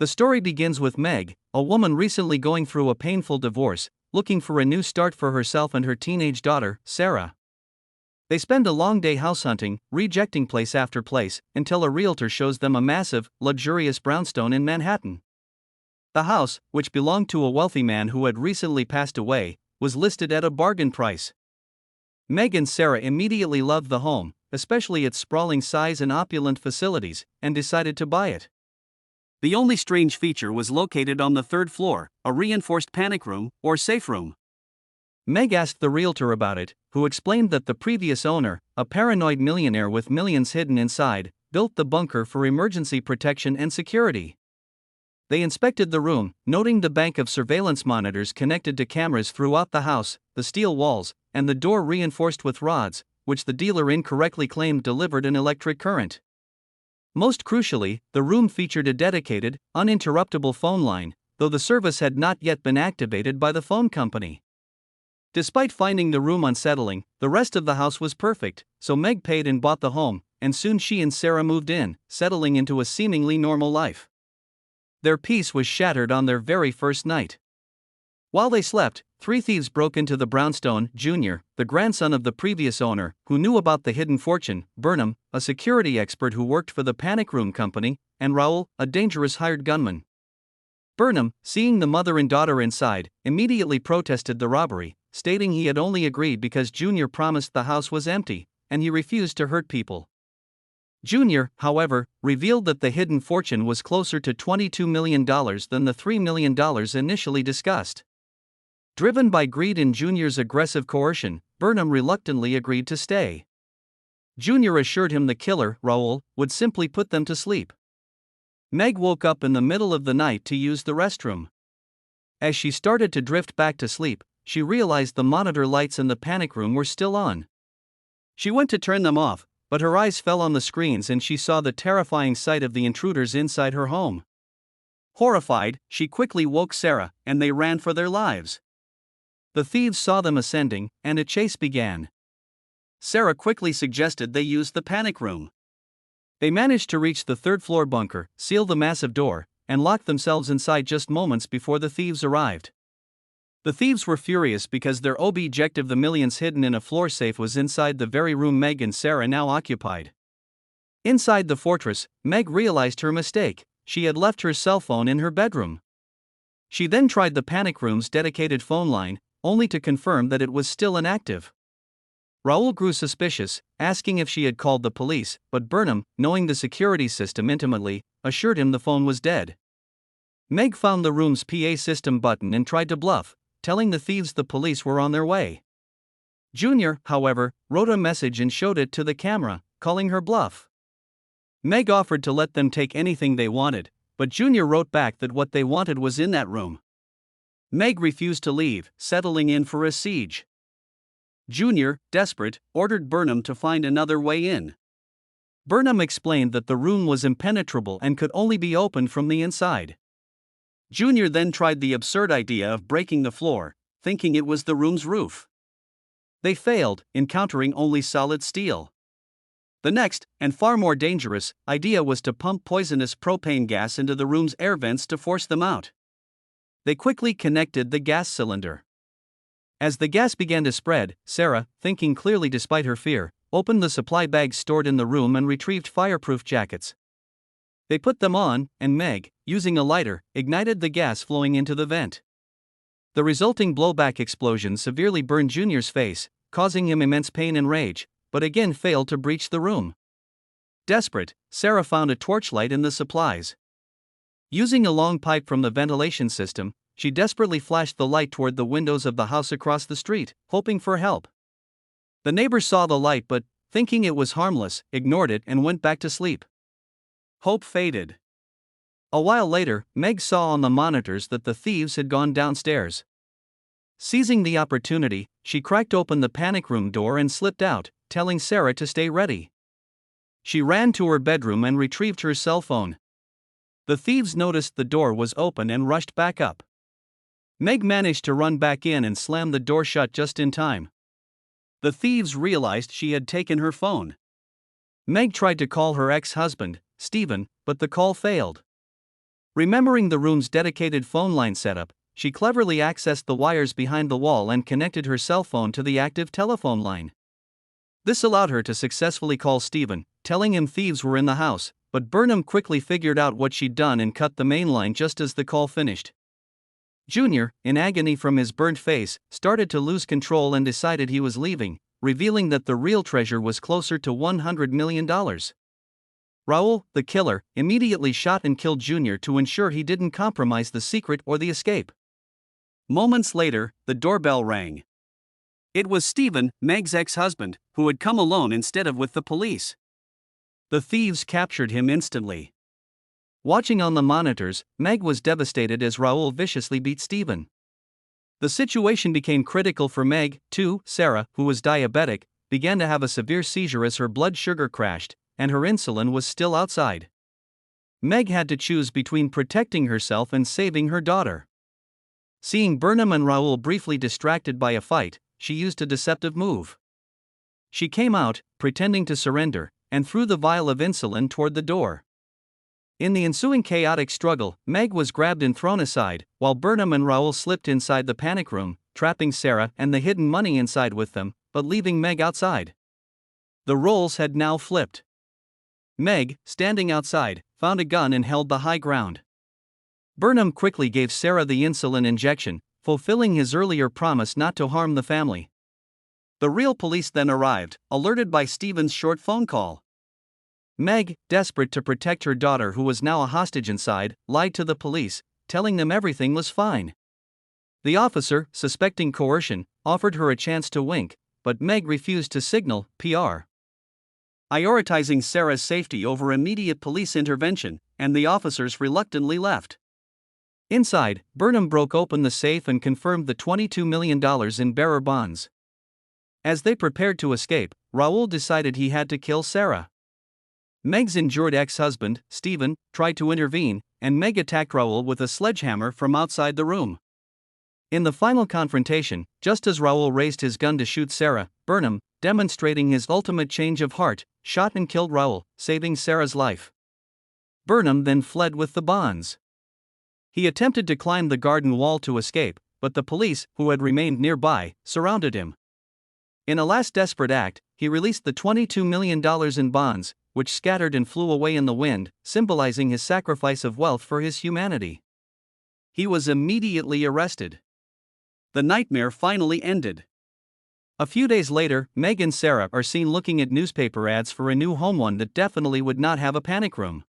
The story begins with Meg, a woman recently going through a painful divorce, looking for a new start for herself and her teenage daughter, Sarah. They spend a long day house hunting, rejecting place after place, until a realtor shows them a massive, luxurious brownstone in Manhattan. The house, which belonged to a wealthy man who had recently passed away, was listed at a bargain price. Meg and Sarah immediately loved the home, especially its sprawling size and opulent facilities, and decided to buy it. The only strange feature was located on the third floor, a reinforced panic room, or safe room. Meg asked the realtor about it, who explained that the previous owner, a paranoid millionaire with millions hidden inside, built the bunker for emergency protection and security. They inspected the room, noting the bank of surveillance monitors connected to cameras throughout the house, the steel walls, and the door reinforced with rods, which the dealer incorrectly claimed delivered an electric current. Most crucially, the room featured a dedicated, uninterruptible phone line, though the service had not yet been activated by the phone company. Despite finding the room unsettling, the rest of the house was perfect, so Meg paid and bought the home, and soon she and Sarah moved in, settling into a seemingly normal life. Their peace was shattered on their very first night. While they slept, 3 thieves broke into the brownstone. Junior, the grandson of the previous owner, who knew about the hidden fortune; Burnham, a security expert who worked for the panic room company; and Raoul, a dangerous hired gunman. Burnham, seeing the mother and daughter inside, immediately protested the robbery, stating he had only agreed because Junior promised the house was empty, and he refused to hurt people. Junior, however, revealed that the hidden fortune was closer to $22 million than the $3 million initially discussed. Driven by greed and Junior's aggressive coercion, Burnham reluctantly agreed to stay. Junior assured him the killer, Raoul, would simply put them to sleep. Meg woke up in the middle of the night to use the restroom. As she started to drift back to sleep, she realized the monitor lights in the panic room were still on. She went to turn them off, but her eyes fell on the screens and she saw the terrifying sight of the intruders inside her home. Horrified, she quickly woke Sarah, and they ran for their lives. The thieves saw them ascending, and a chase began. Sarah quickly suggested they use the panic room. They managed to reach the third-floor bunker, seal the massive door, and lock themselves inside just moments before the thieves arrived. The thieves were furious because their objective, the millions hidden in a floor safe, was inside the very room Meg and Sarah now occupied. Inside the fortress, Meg realized her mistake. She had left her cell phone in her bedroom. She then tried the panic room's dedicated phone line, only to confirm that it was still inactive. Raoul grew suspicious, asking if she had called the police, but Burnham, knowing the security system intimately, assured him the phone was dead. Meg found the room's PA system button and tried to bluff, telling the thieves the police were on their way. Junior, however, wrote a message and showed it to the camera, calling her bluff. Meg offered to let them take anything they wanted, but Junior wrote back that what they wanted was in that room. Meg refused to leave, settling in for a siege. Junior, desperate, ordered Burnham to find another way in. Burnham explained that the room was impenetrable and could only be opened from the inside. Junior then tried the absurd idea of breaking the floor, thinking it was the room's roof. They failed, encountering only solid steel. The next, and far more dangerous, idea was to pump poisonous propane gas into the room's air vents to force them out. They quickly connected the gas cylinder. As the gas began to spread, Sarah, thinking clearly despite her fear, opened the supply bags stored in the room and retrieved fireproof jackets. They put them on, and Meg, using a lighter, ignited the gas flowing into the vent. The resulting blowback explosion severely burned Junior's face, causing him immense pain and rage, but again failed to breach the room. Desperate, Sarah found a torchlight in the supplies. Using a long pipe from the ventilation system, she desperately flashed the light toward the windows of the house across the street, hoping for help. The neighbors saw the light but, thinking it was harmless, ignored it and went back to sleep. Hope faded. A while later, Meg saw on the monitors that the thieves had gone downstairs. Seizing the opportunity, she cracked open the panic room door and slipped out, telling Sarah to stay ready. She ran to her bedroom and retrieved her cell phone. The thieves noticed the door was open and rushed back up. Meg managed to run back in and slam the door shut just in time. The thieves realized she had taken her phone. Meg tried to call her ex-husband, Stephen, but the call failed. Remembering the room's dedicated phone line setup, she cleverly accessed the wires behind the wall and connected her cell phone to the active telephone line. This allowed her to successfully call Stephen, telling him thieves were in the house, but Burnham quickly figured out what she'd done and cut the main line just as the call finished. Junior, in agony from his burnt face, started to lose control and decided he was leaving, revealing that the real treasure was closer to $100 million. Raul, the killer, immediately shot and killed Junior to ensure he didn't compromise the secret or the escape. Moments later, the doorbell rang. It was Stephen, Meg's ex-husband, who had come alone instead of with the police. The thieves captured him instantly. Watching on the monitors, Meg was devastated as Raul viciously beat Stephen. The situation became critical for Meg, too. Sarah, who was diabetic, began to have a severe seizure as her blood sugar crashed, and her insulin was still outside. Meg had to choose between protecting herself and saving her daughter. Seeing Burnham and Raul briefly distracted by a fight, she used a deceptive move. She came out, pretending to surrender, and threw the vial of insulin toward the door. In the ensuing chaotic struggle, Meg was grabbed and thrown aside, while Burnham and Raul slipped inside the panic room, trapping Sarah and the hidden money inside with them, but leaving Meg outside. The roles had now flipped. Meg, standing outside, found a gun and held the high ground. Burnham quickly gave Sarah the insulin injection, fulfilling his earlier promise not to harm the family. The real police then arrived, alerted by Stephen's short phone call. Meg, desperate to protect her daughter who was now a hostage inside, lied to the police, telling them everything was fine. The officer, suspecting coercion, offered her a chance to wink, but Meg refused to signal PR. Prioritizing Sarah's safety over immediate police intervention, and the officers reluctantly left. Inside, Burnham broke open the safe and confirmed the $22 million in bearer bonds. As they prepared to escape, Raul decided he had to kill Sarah. Meg's injured ex-husband, Stephen, tried to intervene, and Meg attacked Raul with a sledgehammer from outside the room. In the final confrontation, just as Raul raised his gun to shoot Sarah, Burnham, demonstrating his ultimate change of heart, shot and killed Raul, saving Sarah's life. Burnham then fled with the bonds. He attempted to climb the garden wall to escape, but the police, who had remained nearby, surrounded him. In a last desperate act, he released the $22 million in bonds, which scattered and flew away in the wind, symbolizing his sacrifice of wealth for his humanity. He was immediately arrested. The nightmare finally ended. A few days later, Meg and Sarah are seen looking at newspaper ads for a new home, one that definitely would not have a panic room.